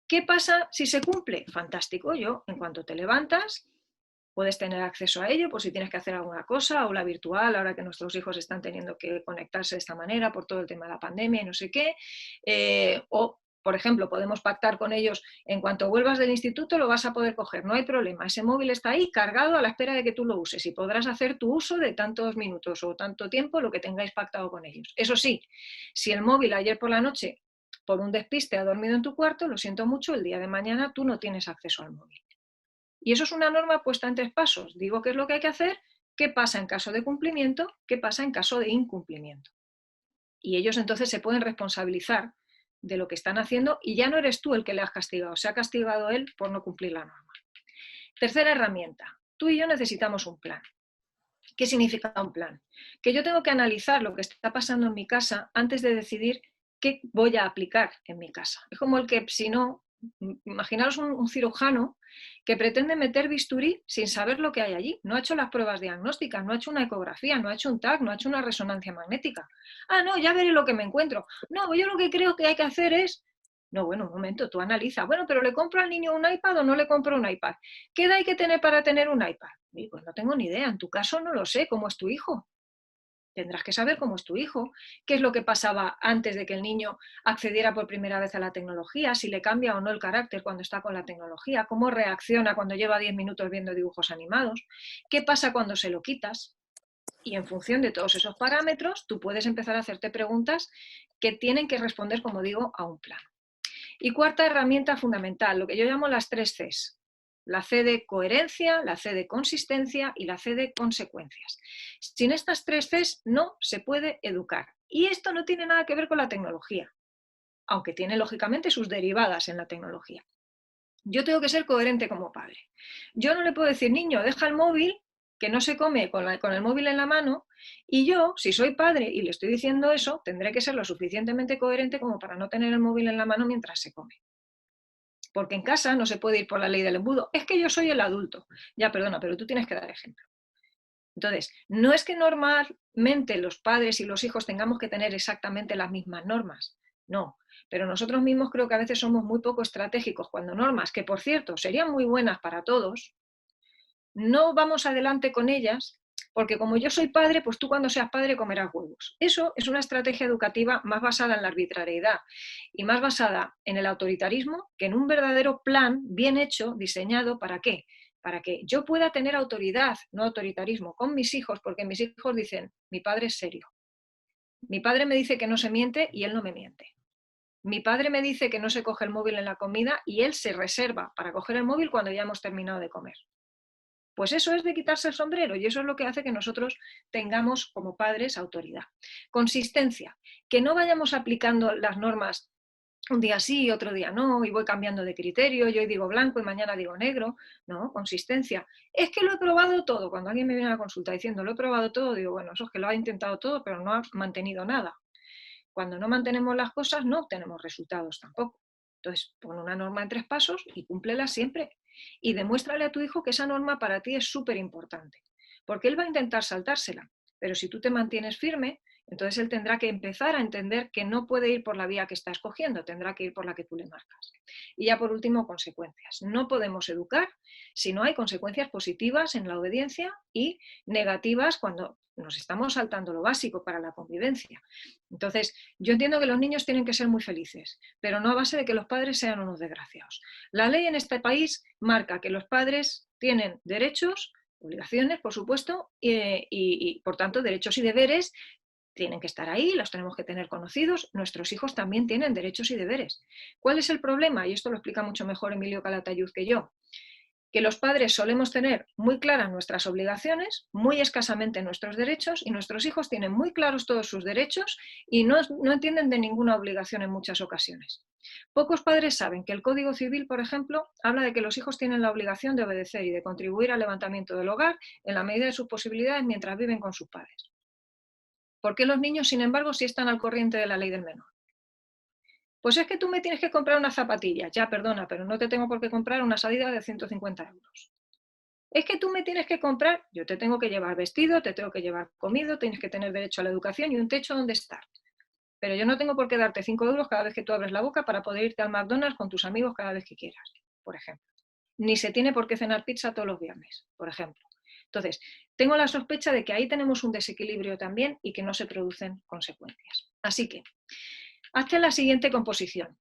¿Qué pasa si se cumple? Fantástico. Yo, en cuanto te levantas, puedes tener acceso a ello por si tienes que hacer alguna cosa, aula virtual, ahora que nuestros hijos están teniendo que conectarse de esta manera por todo el tema de la pandemia y no sé qué. O, por ejemplo, podemos pactar con ellos, en cuanto vuelvas del instituto lo vas a poder coger, no hay problema. Ese móvil está ahí cargado a la espera de que tú lo uses y podrás hacer tu uso de tantos minutos o tanto tiempo, lo que tengáis pactado con ellos. Eso sí, si el móvil ayer por la noche por un despiste ha dormido en tu cuarto, lo siento mucho, el día de mañana tú no tienes acceso al móvil. Y eso es una norma puesta en 3 pasos. Digo qué es lo que hay que hacer, qué pasa en caso de cumplimiento, qué pasa en caso de incumplimiento. Y ellos entonces se pueden responsabilizar de lo que están haciendo y ya no eres tú el que le has castigado, se ha castigado él por no cumplir la norma. Tercera herramienta, tú y yo necesitamos un plan. ¿Qué significa un plan? Que yo tengo que analizar lo que está pasando en mi casa antes de decidir qué voy a aplicar en mi casa. Es como el que, si no, imaginaros un cirujano que pretende meter bisturí sin saber lo que hay allí. No ha hecho las pruebas diagnósticas, no ha hecho una ecografía, no ha hecho un TAC, no ha hecho una resonancia magnética. Ah, no, ya veré lo que me encuentro. No, yo lo que creo que hay que hacer es... No, bueno, un momento, tú analiza. Bueno, pero ¿le compro al niño un iPad o no le compro un iPad? ¿Qué edad hay que tener para tener un iPad? Y pues no tengo ni idea, en tu caso no lo sé, ¿cómo es tu hijo? Tendrás que saber cómo es tu hijo, qué es lo que pasaba antes de que el niño accediera por primera vez a la tecnología, si le cambia o no el carácter cuando está con la tecnología, cómo reacciona cuando lleva 10 minutos viendo dibujos animados, qué pasa cuando se lo quitas. Y en función de todos esos parámetros, tú puedes empezar a hacerte preguntas que tienen que responder, como digo, a un plan. Y cuarta herramienta fundamental, lo que yo llamo las 3 Cs. La C de coherencia, la C de consistencia y la C de consecuencias. Sin estas 3 Cs no se puede educar. Y esto no tiene nada que ver con la tecnología, aunque tiene lógicamente sus derivadas en la tecnología. Yo tengo que ser coherente como padre. Yo no le puedo decir, niño, deja el móvil, que no se come con el móvil en la mano, y yo, si soy padre y le estoy diciendo eso, tendré que ser lo suficientemente coherente como para no tener el móvil en la mano mientras se come. Porque en casa no se puede ir por la ley del embudo. Es que yo soy el adulto. Ya, perdona, pero tú tienes que dar ejemplo. Entonces, no es que normalmente los padres y los hijos tengamos que tener exactamente las mismas normas. No, pero nosotros mismos creo que a veces somos muy poco estratégicos cuando normas, que por cierto serían muy buenas para todos, no vamos adelante con ellas, porque como yo soy padre, pues tú cuando seas padre comerás huevos. Eso es una estrategia educativa más basada en la arbitrariedad y más basada en el autoritarismo que en un verdadero plan bien hecho, diseñado, ¿para qué? Para que yo pueda tener autoridad, no autoritarismo, con mis hijos, porque mis hijos dicen, mi padre es serio. Mi padre me dice que no se miente y él no me miente. Mi padre me dice que no se coge el móvil en la comida y él se reserva para coger el móvil cuando ya hemos terminado de comer. Pues eso es de quitarse el sombrero y eso es lo que hace que nosotros tengamos como padres autoridad. Consistencia, que no vayamos aplicando las normas un día sí, otro día no, y voy cambiando de criterio, yo hoy digo blanco y mañana digo negro. No, consistencia. Es que lo he probado todo. Cuando alguien me viene a la consulta diciendo lo he probado todo, digo, bueno, eso es que lo ha intentado todo, pero no ha mantenido nada. Cuando no mantenemos las cosas, no obtenemos resultados tampoco. Entonces, pon una norma en 3 pasos y cúmplela siempre. Y demuéstrale a tu hijo que esa norma para ti es súper importante. Porque él va a intentar saltársela. Pero si tú te mantienes firme, entonces él tendrá que empezar a entender que no puede ir por la vía que está escogiendo, tendrá que ir por la que tú le marcas. Y ya por último, consecuencias. No podemos educar si no hay consecuencias positivas en la obediencia y negativas cuando nos estamos saltando lo básico para la convivencia. Entonces, yo entiendo que los niños tienen que ser muy felices, pero no a base de que los padres sean unos desgraciados. La ley en este país marca que los padres tienen derechos, obligaciones, por supuesto, y por tanto derechos y deberes tienen que estar ahí, los tenemos que tener conocidos. Nuestros hijos también tienen derechos y deberes. ¿Cuál es el problema? Y esto lo explica mucho mejor Emilio Calatayud que yo. Que los padres solemos tener muy claras nuestras obligaciones, muy escasamente nuestros derechos, y nuestros hijos tienen muy claros todos sus derechos y no entienden de ninguna obligación en muchas ocasiones. Pocos padres saben que el Código Civil, por ejemplo, habla de que los hijos tienen la obligación de obedecer y de contribuir al levantamiento del hogar en la medida de sus posibilidades mientras viven con sus padres. ¿Por qué los niños, sin embargo, sí están al corriente de la ley del menor? Pues es que tú me tienes que comprar unas zapatillas. Ya, perdona, pero no te tengo por qué comprar unas Adidas de 150 euros. Es que tú me tienes que comprar, yo te tengo que llevar vestido, te tengo que llevar comido, tienes que tener derecho a la educación y un techo donde estar. Pero yo no tengo por qué darte 5 euros cada vez que tú abres la boca para poder irte al McDonald's con tus amigos cada vez que quieras, por ejemplo. Ni se tiene por qué cenar pizza todos los viernes, por ejemplo. Entonces, tengo la sospecha de que ahí tenemos un desequilibrio también y que no se producen consecuencias. Así que, hazte la siguiente composición.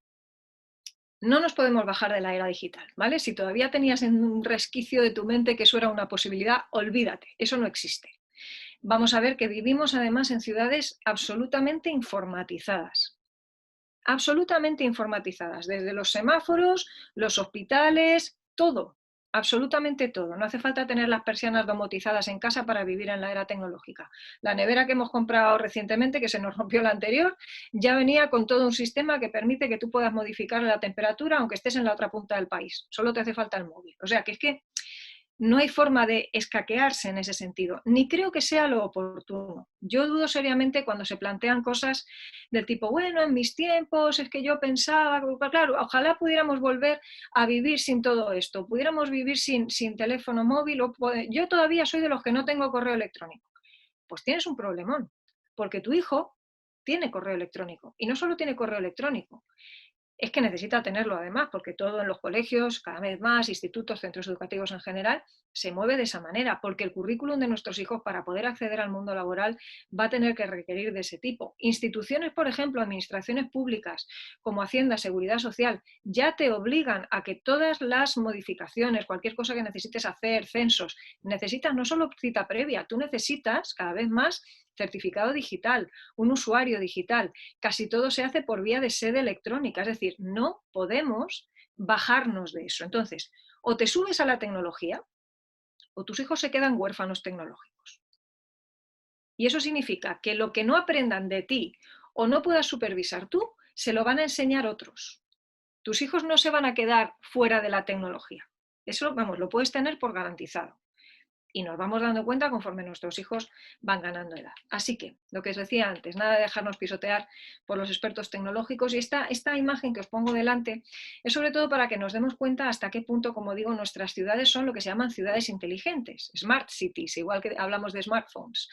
No nos podemos bajar de la era digital, ¿vale? Si todavía tenías en un resquicio de tu mente que eso era una posibilidad, olvídate, eso no existe. Vamos a ver que vivimos además en ciudades absolutamente informatizadas. Absolutamente informatizadas, desde los semáforos, los hospitales, todo, absolutamente todo. No hace falta tener las persianas domotizadas en casa para vivir en la era tecnológica. La nevera que hemos comprado recientemente, que se nos rompió la anterior, ya venía con todo un sistema que permite que tú puedas modificar la temperatura aunque estés en la otra punta del país. Solo te hace falta el móvil. O sea que es que no hay forma de escaquearse en ese sentido, ni creo que sea lo oportuno. Yo dudo seriamente cuando se plantean cosas del tipo, bueno, en mis tiempos es que yo pensaba, claro, ojalá pudiéramos volver a vivir sin todo esto, pudiéramos vivir sin teléfono móvil, yo todavía soy de los que no tengo correo electrónico. Pues tienes un problemón, porque tu hijo tiene correo electrónico, y no solo tiene correo electrónico, es que necesita tenerlo además, porque todo en los colegios, cada vez más, institutos, centros educativos en general, se mueve de esa manera, porque el currículum de nuestros hijos para poder acceder al mundo laboral va a tener que requerir de ese tipo. Instituciones, por ejemplo, administraciones públicas como Hacienda, Seguridad Social, ya te obligan a que todas las modificaciones, cualquier cosa que necesites hacer, censos, necesitas no solo cita previa, tú necesitas cada vez más certificado digital, un usuario digital. Casi todo se hace por vía de sede electrónica, es decir, no podemos bajarnos de eso. Entonces, o te subes a la tecnología o tus hijos se quedan huérfanos tecnológicos. Y eso significa que lo que no aprendan de ti o no puedas supervisar tú, se lo van a enseñar otros. Tus hijos no se van a quedar fuera de la tecnología. Eso, vamos, lo puedes tener por garantizado. Y nos vamos dando cuenta conforme nuestros hijos van ganando edad. Así que, lo que os decía antes, nada de dejarnos pisotear por los expertos tecnológicos, y esta imagen que os pongo delante es sobre todo para que nos demos cuenta hasta qué punto, como digo, nuestras ciudades son lo que se llaman ciudades inteligentes, smart cities, igual que hablamos de smartphones.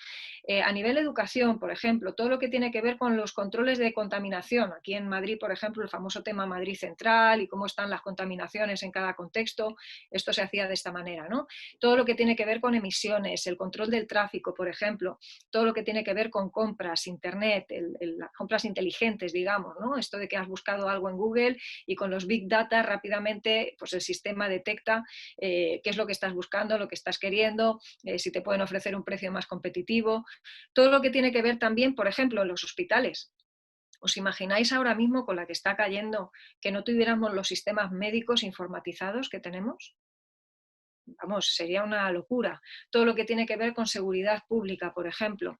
A nivel de educación, por ejemplo, todo lo que tiene que ver con los controles de contaminación, aquí en Madrid, por ejemplo, el famoso tema Madrid Central y cómo están las contaminaciones en cada contexto, esto se hacía de esta manera, ¿no? Todo lo que tiene que ver con emisiones, el control del tráfico, por ejemplo, todo lo que tiene que ver con compras, internet, las compras inteligentes, digamos, ¿no? Esto de que has buscado algo en Google y con los big data rápidamente pues el sistema detecta qué es lo que estás buscando, lo que estás queriendo, si te pueden ofrecer un precio más competitivo. Todo lo que tiene que ver también, por ejemplo, en los hospitales. ¿Os imagináis ahora mismo con la que está cayendo que no tuviéramos los sistemas médicos informatizados que tenemos? Vamos, sería una locura. Todo lo que tiene que ver con seguridad pública, por ejemplo.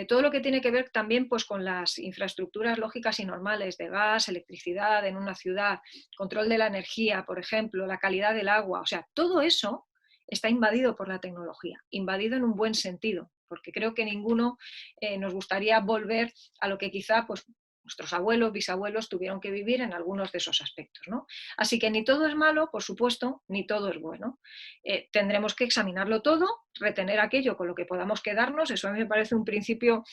Todo lo que tiene que ver también pues, con las infraestructuras lógicas y normales de gas, electricidad en una ciudad, control de la energía, por ejemplo, la calidad del agua. O sea, todo eso está invadido por la tecnología, invadido en un buen sentido, porque creo que ninguno nos gustaría volver a lo que quizá pues, nuestros abuelos, bisabuelos tuvieron que vivir en algunos de esos aspectos, ¿no? Así que ni todo es malo, por supuesto, ni todo es bueno. Tendremos que examinarlo todo, retener aquello con lo que podamos quedarnos, eso a mí me parece un principio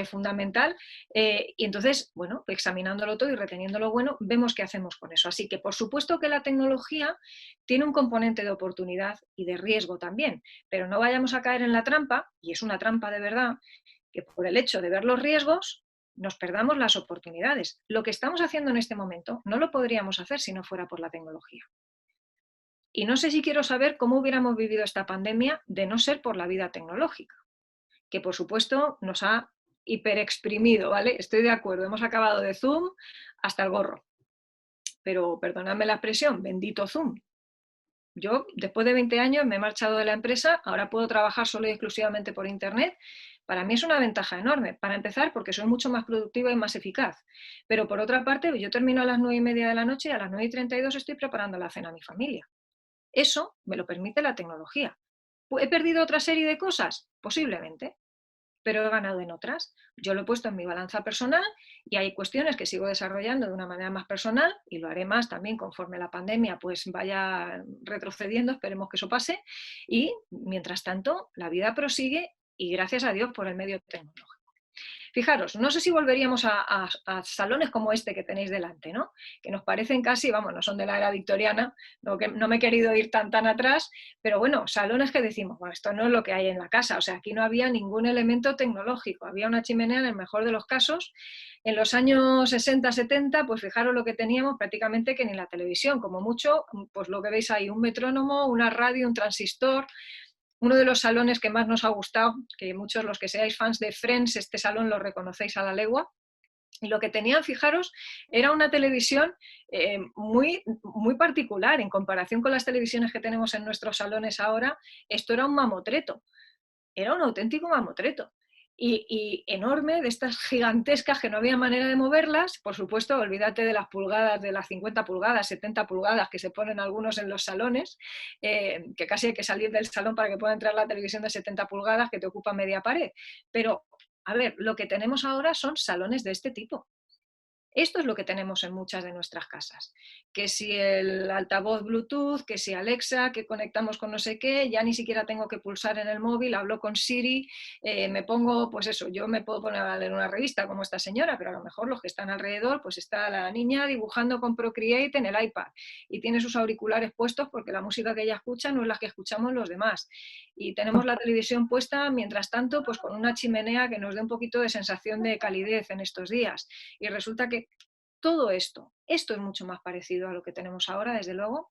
fundamental, y entonces, bueno, examinándolo todo y reteniendo lo bueno, vemos qué hacemos con eso. Así que, por supuesto que la tecnología tiene un componente de oportunidad y de riesgo también, pero no vayamos a caer en la trampa, y es una trampa de verdad, que por el hecho de ver los riesgos nos perdamos las oportunidades. Lo que estamos haciendo en este momento no lo podríamos hacer si no fuera por la tecnología. Y no sé si quiero saber cómo hubiéramos vivido esta pandemia de no ser por la vida tecnológica, que por supuesto nos ha hiperexprimido, ¿vale? Estoy de acuerdo, hemos acabado de Zoom hasta el gorro. Pero perdonadme la expresión, bendito Zoom. Yo, después de 20 años, me he marchado de la empresa, ahora puedo trabajar solo y exclusivamente por Internet. Para mí es una ventaja enorme. Para empezar, porque soy mucho más productiva y más eficaz. Pero por otra parte, yo termino a las 9:30 de la noche y a las 9:32 estoy preparando la cena a mi familia. Eso me lo permite la tecnología. ¿He perdido otra serie de cosas? Posiblemente, pero he ganado en otras. Yo lo he puesto en mi balanza personal y hay cuestiones que sigo desarrollando de una manera más personal y lo haré más también conforme la pandemia pues vaya retrocediendo, esperemos que eso pase, y mientras tanto la vida prosigue y gracias a Dios por el medio tecnológico. Fijaros, no sé si volveríamos a salones como este que tenéis delante, ¿no? Que nos parecen casi, vamos, no son de la era victoriana, no me he querido ir tan atrás, pero bueno, salones que decimos, bueno, esto no es lo que hay en la casa, o sea, aquí no había ningún elemento tecnológico, había una chimenea en el mejor de los casos. En los años 60, 70, pues fijaros lo que teníamos prácticamente que ni la televisión, como mucho, pues lo que veis ahí, un metrónomo, una radio, un transistor. Uno de los salones que más nos ha gustado, que muchos los que seáis fans de Friends, este salón lo reconocéis a la legua, y lo que tenían, fijaros, era una televisión muy particular en comparación con las televisiones que tenemos en nuestros salones ahora. Esto era un mamotreto, era un auténtico mamotreto. Y enorme, de estas gigantescas que no había manera de moverlas. Por supuesto, olvídate de las pulgadas, de las 50 pulgadas, 70 pulgadas que se ponen algunos en los salones, que casi hay que salir del salón para que pueda entrar la televisión de 70 pulgadas que te ocupa media pared. Pero, a ver, lo que tenemos ahora son salones de este tipo. Esto es lo que tenemos en muchas de nuestras casas. Que si el altavoz Bluetooth, que si Alexa, que conectamos con no sé qué, ya ni siquiera tengo que pulsar en el móvil, hablo con Siri, me pongo, pues eso, yo me puedo poner a leer una revista como esta señora, pero a lo mejor los que están alrededor, pues está la niña dibujando con Procreate en el iPad y tiene sus auriculares puestos porque la música que ella escucha no es la que escuchamos los demás. Y tenemos la televisión puesta, mientras tanto, pues con una chimenea que nos dé un poquito de sensación de calidez en estos días. Y resulta que todo esto es mucho más parecido a lo que tenemos ahora, desde luego,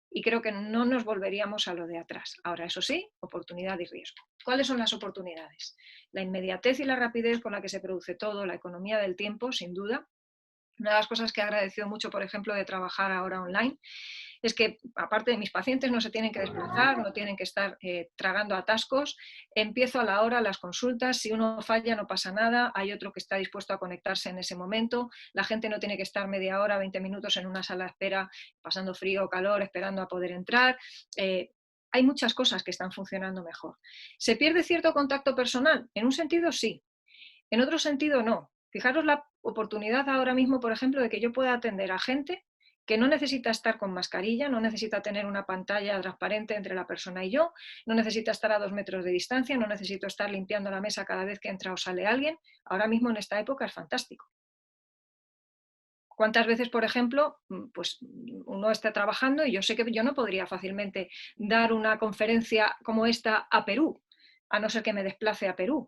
y creo que no nos volveríamos a lo de atrás. Ahora, eso sí, oportunidad y riesgo. ¿Cuáles son las oportunidades? La inmediatez y la rapidez con la que se produce todo, la economía del tiempo, sin duda. Una de las cosas que he agradecido mucho, por ejemplo, de trabajar ahora online, es que aparte de mis pacientes no se tienen que desplazar, no tienen que estar tragando atascos, empiezo a la hora las consultas, si uno falla no pasa nada, hay otro que está dispuesto a conectarse en ese momento, la gente no tiene que estar media hora, 20 minutos en una sala de espera, pasando frío o calor, esperando a poder entrar. Hay muchas cosas que están funcionando mejor. ¿Se pierde cierto contacto personal? En un sentido sí, en otro sentido no. Fijaros la oportunidad ahora mismo, por ejemplo, de que yo pueda atender a gente que no necesita estar con mascarilla, no necesita tener una pantalla transparente entre la persona y yo, no necesita estar a 2 metros de distancia, no necesito estar limpiando la mesa cada vez que entra o sale alguien. Ahora mismo en esta época es fantástico. ¿Cuántas veces, por ejemplo, pues uno está trabajando y yo sé que yo no podría fácilmente dar una conferencia como esta a Perú, a no ser que me desplace a Perú?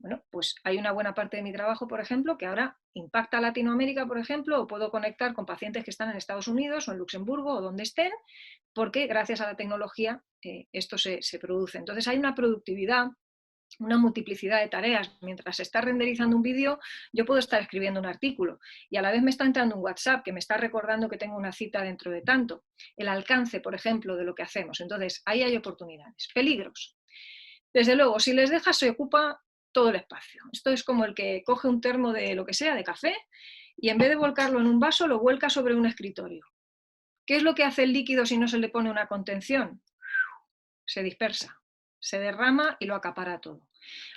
Bueno, pues hay una buena parte de mi trabajo, por ejemplo, que ahora impacta a Latinoamérica, por ejemplo, o puedo conectar con pacientes que están en Estados Unidos o en Luxemburgo o donde estén, porque gracias a la tecnología esto se produce. Entonces hay una productividad, una multiplicidad de tareas. Mientras se está renderizando un vídeo, yo puedo estar escribiendo un artículo y a la vez me está entrando un WhatsApp que me está recordando que tengo una cita dentro de tanto. El alcance, por ejemplo, de lo que hacemos. Entonces, ahí hay oportunidades. Peligros. Desde luego, si les dejas, se ocupa todo el espacio. Esto es como el que coge un termo de lo que sea, de café, y en vez de volcarlo en un vaso, lo vuelca sobre un escritorio. ¿Qué es lo que hace el líquido si no se le pone una contención? Se dispersa, se derrama y lo acapara todo.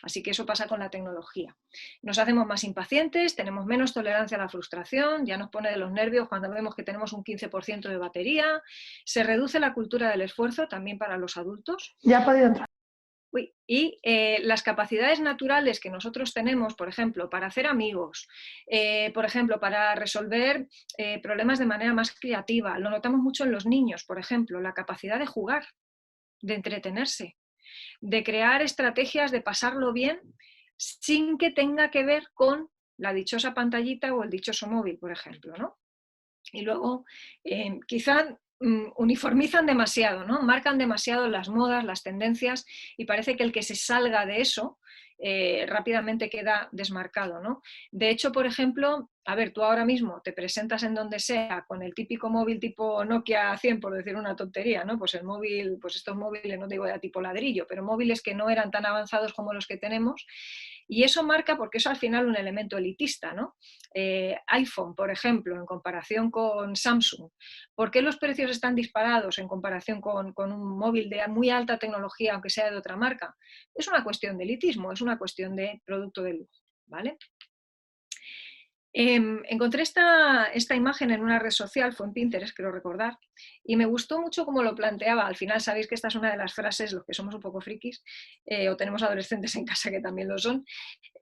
Así que eso pasa con la tecnología. Nos hacemos más impacientes, tenemos menos tolerancia a la frustración, ya nos pone de los nervios cuando vemos que tenemos un 15% de batería, se reduce la cultura del esfuerzo también para los adultos. Ya ha podido entrar. Y las capacidades naturales que nosotros tenemos, por ejemplo, para hacer amigos, por ejemplo, para resolver problemas de manera más creativa, lo notamos mucho en los niños, por ejemplo, la capacidad de jugar, de entretenerse, de crear estrategias de pasarlo bien sin que tenga que ver con la dichosa pantallita o el dichoso móvil, por ejemplo, ¿no? Y luego, quizá uniformizan demasiado, ¿no? Marcan demasiado las modas, las tendencias, y parece que el que se salga de eso rápidamente queda desmarcado, ¿no? De hecho, por ejemplo, a ver, tú ahora mismo te presentas en donde sea con el típico móvil tipo Nokia 100, por decir una tontería, ¿no? Pues el móvil, pues estos móviles, no digo ya tipo ladrillo, pero móviles que no eran tan avanzados como los que tenemos, y eso marca, porque eso al final un elemento elitista, ¿no? iPhone, por ejemplo, en comparación con Samsung. ¿Por qué los precios están disparados en comparación con un móvil de muy alta tecnología, aunque sea de otra marca? Es una cuestión de elitismo, es una cuestión de producto de lujo, ¿vale? Encontré esta imagen en una red social, fue en Pinterest, creo recordar, y me gustó mucho cómo lo planteaba. Al final sabéis que esta es una de las frases, los que somos un poco frikis, o tenemos adolescentes en casa que también lo son,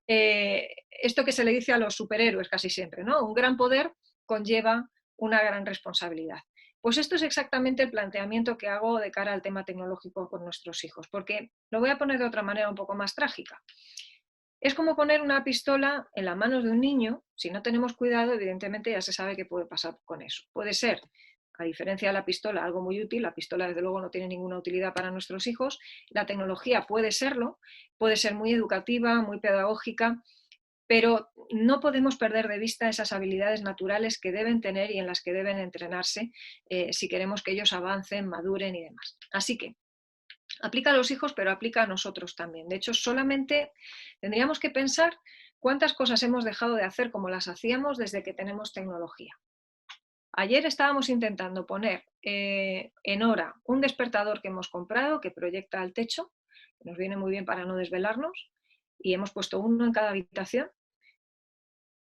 esto que se le dice a los superhéroes casi siempre, ¿no? Un gran poder conlleva una gran responsabilidad. Pues esto es exactamente el planteamiento que hago de cara al tema tecnológico con nuestros hijos, porque lo voy a poner de otra manera un poco más trágica. Es como poner una pistola en las manos de un niño. Si no tenemos cuidado, evidentemente ya se sabe qué puede pasar con eso. Puede ser, a diferencia de la pistola, algo muy útil. La pistola, desde luego, no tiene ninguna utilidad para nuestros hijos. La tecnología puede serlo, puede ser muy educativa, muy pedagógica, pero no podemos perder de vista esas habilidades naturales que deben tener y en las que deben entrenarse si queremos que ellos avancen, maduren y demás. Así que aplica a los hijos, pero aplica a nosotros también. De hecho, solamente tendríamos que pensar cuántas cosas hemos dejado de hacer como las hacíamos desde que tenemos tecnología. Ayer estábamos intentando poner en hora un despertador que hemos comprado que proyecta al techo, que nos viene muy bien para no desvelarnos, y hemos puesto uno en cada habitación.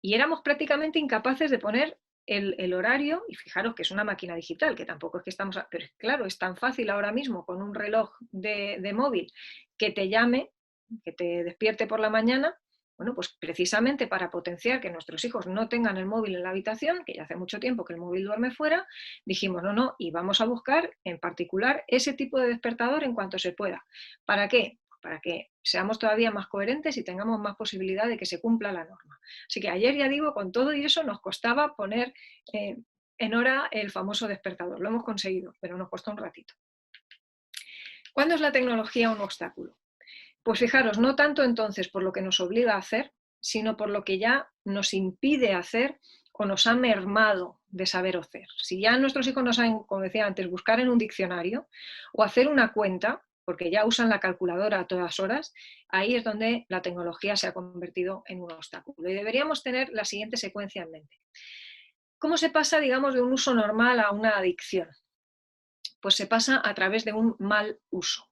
y éramos prácticamente incapaces de poner el horario, y fijaros que es una máquina digital, que tampoco es que estamos... Pero claro, es tan fácil ahora mismo con un reloj de móvil que te llame, que te despierte por la mañana. Bueno, pues precisamente para potenciar que nuestros hijos no tengan el móvil en la habitación, que ya hace mucho tiempo que el móvil duerme fuera, dijimos, no, no, y vamos a buscar en particular ese tipo de despertador en cuanto se pueda. ¿Para qué? Para que seamos todavía más coherentes y tengamos más posibilidad de que se cumpla la norma. Así que ayer, ya digo, con todo y eso nos costaba poner en hora el famoso despertador. Lo hemos conseguido, pero nos costó un ratito. ¿Cuándo es la tecnología un obstáculo? Pues fijaros, no tanto entonces por lo que nos obliga a hacer, sino por lo que ya nos impide hacer o nos ha mermado de saber hacer. Si ya nuestros hijos no saben, como decía antes, buscar en un diccionario o hacer una cuenta, porque ya usan la calculadora a todas horas, ahí es donde la tecnología se ha convertido en un obstáculo. Y deberíamos tener la siguiente secuencia en mente. ¿Cómo se pasa, digamos, de un uso normal a una adicción? Pues se pasa a través de un mal uso.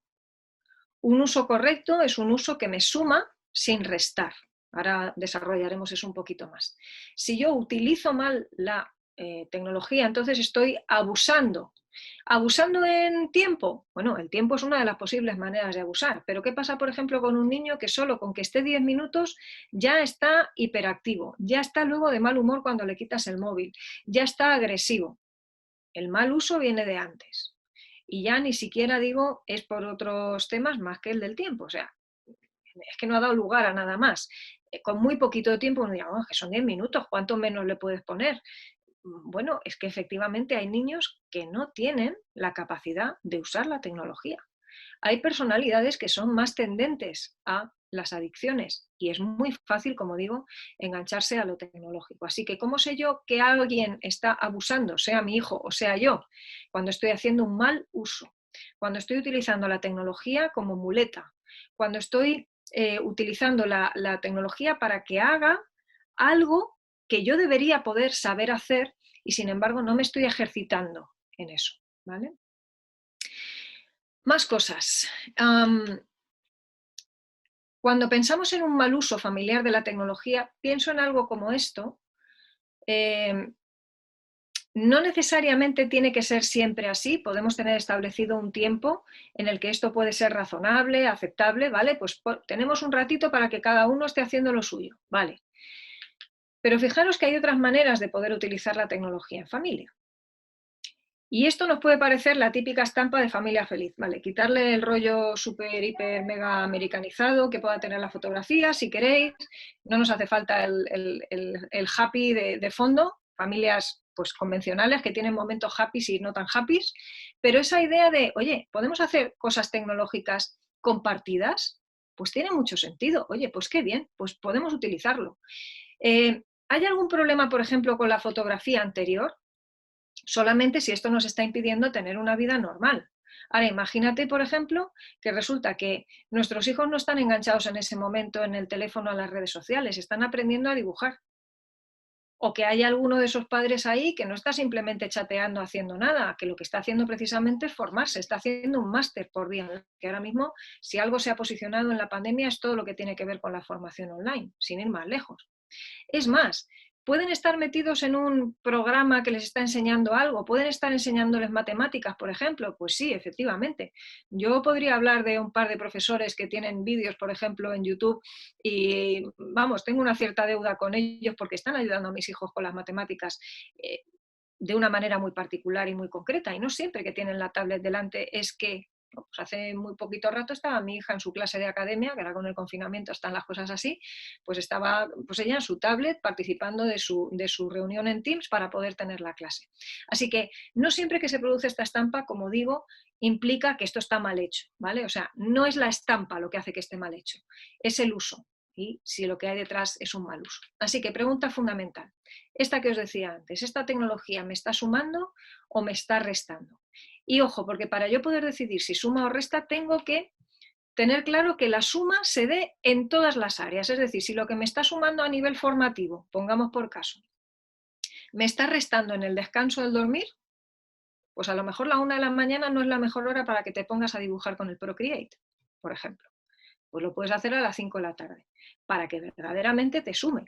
Un uso correcto es un uso que me suma sin restar. Ahora desarrollaremos eso un poquito más. Si yo utilizo mal la tecnología, entonces estoy abusando. ¿Abusando en tiempo? Bueno, el tiempo es una de las posibles maneras de abusar, pero ¿qué pasa, por ejemplo, con un niño que solo con que esté 10 minutos ya está hiperactivo, ya está luego de mal humor cuando le quitas el móvil, ya está agresivo? El mal uso viene de antes. Y ya ni siquiera digo es por otros temas más que el del tiempo. O sea, es que no ha dado lugar a nada más. Con muy poquito tiempo uno dirá, oh, que son 10 minutos, ¿cuánto menos le puedes poner? Bueno, es que efectivamente hay niños que no tienen la capacidad de usar la tecnología. Hay personalidades que son más tendentes a las adicciones y es muy fácil, como digo, engancharse a lo tecnológico. Así que, ¿cómo sé yo que alguien está abusando, sea mi hijo o sea yo, cuando estoy haciendo un mal uso? Cuando estoy utilizando la tecnología como muleta, cuando estoy utilizando la tecnología para que haga algo que yo debería poder saber hacer y sin embargo no me estoy ejercitando en eso, ¿vale? Más cosas. Cuando pensamos en un mal uso familiar de la tecnología, pienso en algo como esto. No necesariamente tiene que ser siempre así, podemos tener establecido un tiempo en el que esto puede ser razonable, aceptable, ¿vale? Pues tenemos un ratito para que cada uno esté haciendo lo suyo, ¿vale? Pero fijaros que hay otras maneras de poder utilizar la tecnología en familia. Y esto nos puede parecer la típica estampa de familia feliz, ¿vale? Quitarle el rollo súper, hiper, mega americanizado que pueda tener la fotografía, si queréis. No nos hace falta el happy de fondo, familias pues convencionales que tienen momentos happy y no tan happy, pero esa idea de, oye, ¿podemos hacer cosas tecnológicas compartidas? Pues tiene mucho sentido. Oye, pues qué bien, pues podemos utilizarlo. ¿Hay algún problema, por ejemplo, con la fotografía anterior? Solamente si esto nos está impidiendo tener una vida normal. Ahora, imagínate, por ejemplo, que resulta que nuestros hijos no están enganchados en ese momento en el teléfono a las redes sociales, están aprendiendo a dibujar. O que hay alguno de esos padres ahí que no está simplemente chateando haciendo nada, que lo que está haciendo precisamente es formarse, está haciendo un máster por día, que ahora mismo, si algo se ha posicionado en la pandemia, es todo lo que tiene que ver con la formación online, sin ir más lejos. Es más, pueden estar metidos en un programa que les está enseñando algo, pueden estar enseñándoles matemáticas, por ejemplo. Pues sí, efectivamente. Yo podría hablar de un par de profesores que tienen vídeos, por ejemplo, en YouTube y, vamos, tengo una cierta deuda con ellos porque están ayudando a mis hijos con las matemáticas. De una manera muy particular y muy concreta, y no siempre que tienen la tablet delante es que, pues hace muy poquito rato estaba mi hija en su clase de academia, que ahora con el confinamiento están las cosas así, pues estaba pues ella en su tablet participando de su reunión en Teams para poder tener la clase. Así que no siempre que se produce esta estampa, como digo, implica que esto está mal hecho, ¿vale? O sea, no es la estampa lo que hace que esté mal hecho, es el uso, y si lo que hay detrás es un mal uso. Así que pregunta fundamental. Esta que os decía antes, ¿esta tecnología me está sumando o me está restando? Y ojo, porque para yo poder decidir si suma o resta, tengo que tener claro que la suma se dé en todas las áreas. Es decir, si lo que me está sumando a nivel formativo, pongamos por caso, me está restando en el descanso del dormir, pues a lo mejor la 1 de la mañana no es la mejor hora para que te pongas a dibujar con el Procreate, por ejemplo. Pues lo puedes hacer a las 5 de la tarde, para que verdaderamente te sume.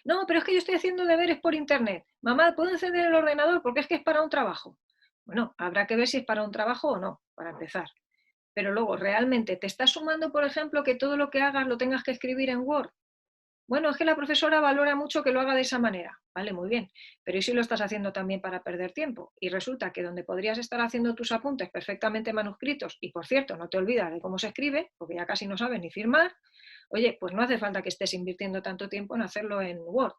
No, pero es que yo estoy haciendo deberes por internet. Mamá, ¿puedo encender el ordenador? Porque es que es para un trabajo. Bueno, habrá que ver si es para un trabajo o no, para empezar. Pero luego, ¿realmente te está sumando, por ejemplo, que todo lo que hagas lo tengas que escribir en Word? Bueno, es que la profesora valora mucho que lo haga de esa manera. Vale, muy bien. Pero ¿y si lo estás haciendo también para perder tiempo? Y resulta que donde podrías estar haciendo tus apuntes perfectamente manuscritos, y por cierto, no te olvidas de cómo se escribe, porque ya casi no sabes ni firmar, oye, pues no hace falta que estés invirtiendo tanto tiempo en hacerlo en Word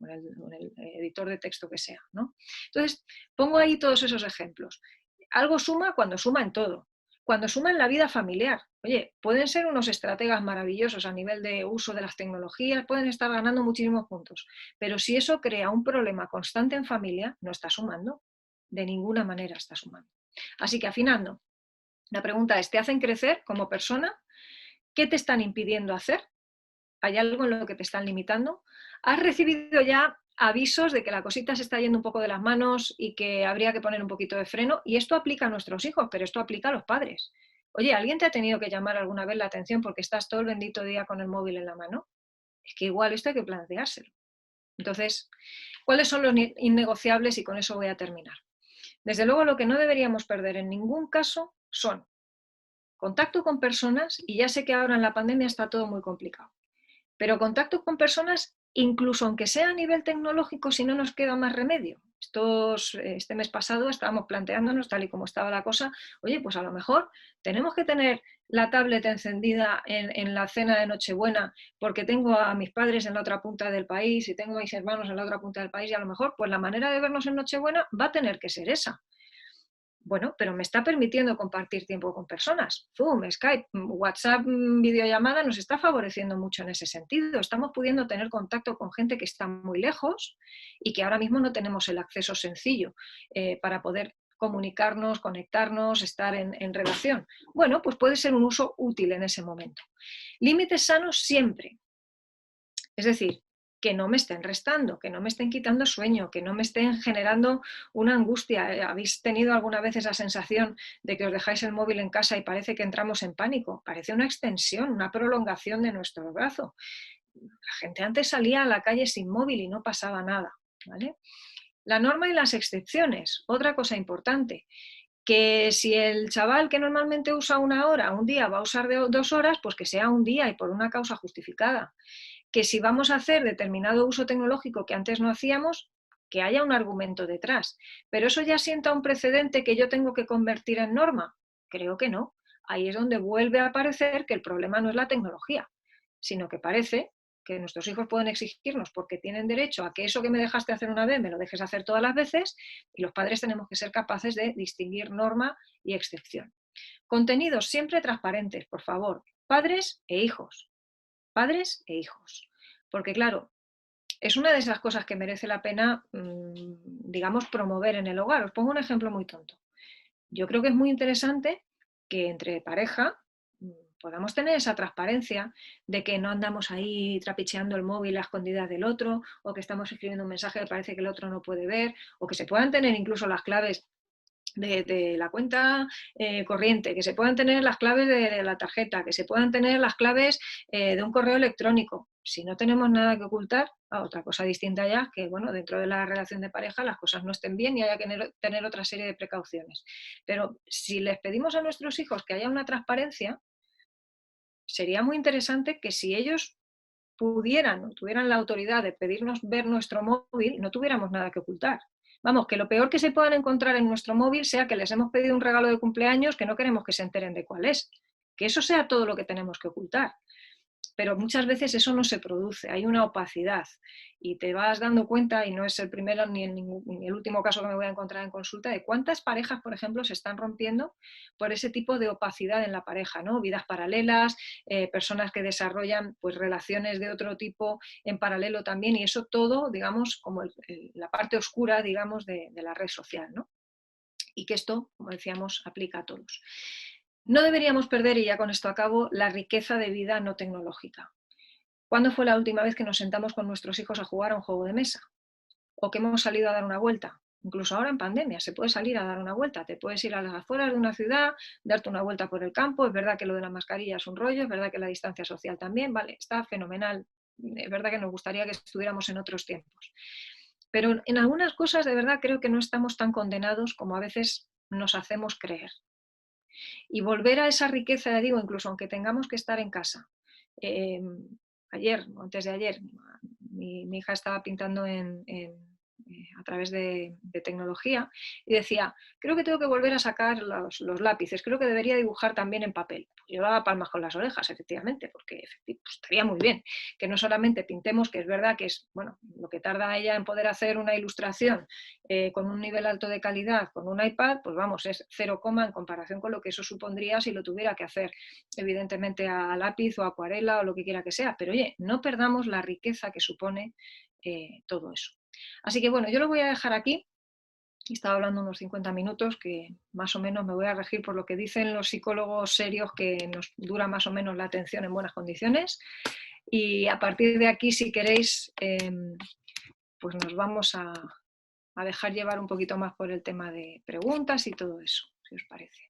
o en el editor de texto que sea, ¿no? Entonces, pongo ahí todos esos ejemplos. Algo suma cuando suma en todo. Cuando suma en la vida familiar, oye, pueden ser unos estrategas maravillosos a nivel de uso de las tecnologías, pueden estar ganando muchísimos puntos, pero si eso crea un problema constante en familia, no está sumando, de ninguna manera está sumando. Así que afinando, la pregunta es, ¿te hacen crecer como persona? ¿Qué te están impidiendo hacer? ¿Hay algo en lo que te están limitando? ¿Has recibido ya avisos de que la cosita se está yendo un poco de las manos y que habría que poner un poquito de freno? Y esto aplica a nuestros hijos, pero esto aplica a los padres. Oye, ¿alguien te ha tenido que llamar alguna vez la atención porque estás todo el bendito día con el móvil en la mano? Es que igual esto hay que planteárselo. Entonces, ¿cuáles son los innegociables? Y con eso voy a terminar. Desde luego, lo que no deberíamos perder en ningún caso son contacto con personas, y ya sé que ahora en la pandemia está todo muy complicado, pero contacto con personas, incluso aunque sea a nivel tecnológico, si no nos queda más remedio. Este mes pasado estábamos planteándonos, tal y como estaba la cosa, oye, pues a lo mejor tenemos que tener la tablet encendida en la cena de Nochebuena porque tengo a mis padres en la otra punta del país y tengo a mis hermanos en la otra punta del país, y a lo mejor pues la manera de vernos en Nochebuena va a tener que ser esa. Bueno, pero me está permitiendo compartir tiempo con personas. Zoom, Skype, WhatsApp, videollamada nos está favoreciendo mucho en ese sentido. Estamos pudiendo tener contacto con gente que está muy lejos y que ahora mismo no tenemos el acceso sencillo para poder comunicarnos, conectarnos, estar en relación. Bueno, pues puede ser un uso útil en ese momento. Límites sanos siempre. Es decir, que no me estén restando, que no me estén quitando sueño, que no me estén generando una angustia. ¿Habéis tenido alguna vez esa sensación de que os dejáis el móvil en casa y parece que entramos en pánico? Parece una extensión, una prolongación de nuestro brazo. La gente antes salía a la calle sin móvil y no pasaba nada, ¿vale? La norma y las excepciones, otra cosa importante, que si el chaval que normalmente usa 1 hora, un día va a usar de 2 horas, pues que sea un día y por una causa justificada. Que si vamos a hacer determinado uso tecnológico que antes no hacíamos, que haya un argumento detrás. Pero eso ya sienta un precedente que yo tengo que convertir en norma. Creo que no. Ahí es donde vuelve a aparecer que el problema no es la tecnología, sino que parece que nuestros hijos pueden exigirnos porque tienen derecho a que eso que me dejaste hacer una vez me lo dejes hacer todas las veces, y los padres tenemos que ser capaces de distinguir norma y excepción. Contenidos siempre transparentes, por favor, padres e hijos. Padres e hijos. Porque claro, es una de esas cosas que merece la pena, digamos, promover en el hogar. Os pongo un ejemplo muy tonto. Yo creo que es muy interesante que entre pareja podamos tener esa transparencia de que no andamos ahí trapicheando el móvil a escondidas del otro, o que estamos escribiendo un mensaje que parece que el otro no puede ver, o que se puedan tener incluso las claves de la cuenta corriente, que se puedan tener las claves de la tarjeta, que se puedan tener las claves de un correo electrónico. Si no tenemos nada que ocultar, otra cosa distinta ya, que bueno, dentro de la relación de pareja las cosas no estén bien y haya que tener otra serie de precauciones. Pero si les pedimos a nuestros hijos que haya una transparencia, sería muy interesante que si ellos pudieran o tuvieran la autoridad de pedirnos ver nuestro móvil, no tuviéramos nada que ocultar. Vamos, que lo peor que se puedan encontrar en nuestro móvil sea que les hemos pedido un regalo de cumpleaños que no queremos que se enteren de cuál es. Que eso sea todo lo que tenemos que ocultar. Pero muchas veces eso no se produce, hay una opacidad y te vas dando cuenta, y no es el primero ni el último caso que me voy a encontrar en consulta, de cuántas parejas, por ejemplo, se están rompiendo por ese tipo de opacidad en la pareja, ¿no? Vidas paralelas, personas que desarrollan pues, relaciones de otro tipo en paralelo también, y eso todo, digamos, como la parte oscura, digamos, de la red social, ¿no? Y que esto, como decíamos, aplica a todos. No deberíamos perder, y ya con esto acabo, la riqueza de vida no tecnológica. ¿Cuándo fue la última vez que nos sentamos con nuestros hijos a jugar a un juego de mesa? ¿O que hemos salido a dar una vuelta? Incluso ahora en pandemia se puede salir a dar una vuelta. Te puedes ir a las afueras de una ciudad, darte una vuelta por el campo. Es verdad que lo de la mascarilla es un rollo, es verdad que la distancia social también, vale, está fenomenal. es verdad que nos gustaría que estuviéramos en otros tiempos. Pero en algunas cosas de verdad creo que no estamos tan condenados como a veces nos hacemos creer. Y volver a esa riqueza, ya digo, incluso aunque tengamos que estar en casa. Ayer, o antes de ayer, mi hija estaba pintando a través de tecnología y decía, creo que tengo que volver a sacar los lápices, creo que debería dibujar también en papel. Yo daba palmas con las orejas, efectivamente, porque pues, estaría muy bien que no solamente pintemos, que es verdad que es bueno, lo que tarda ella en poder hacer una ilustración con un nivel alto de calidad con un iPad, pues vamos, es 0, en comparación con lo que eso supondría si lo tuviera que hacer, evidentemente a lápiz o acuarela o lo que quiera que sea. Pero oye, no perdamos la riqueza que supone todo eso. Así que bueno, yo lo voy a dejar aquí. Estaba hablando unos 50 minutos, que más o menos me voy a regir por lo que dicen los psicólogos serios, que nos dura más o menos la atención en buenas condiciones. Y a partir de aquí, si queréis, pues nos vamos a dejar llevar un poquito más por el tema de preguntas y todo eso, si os parece.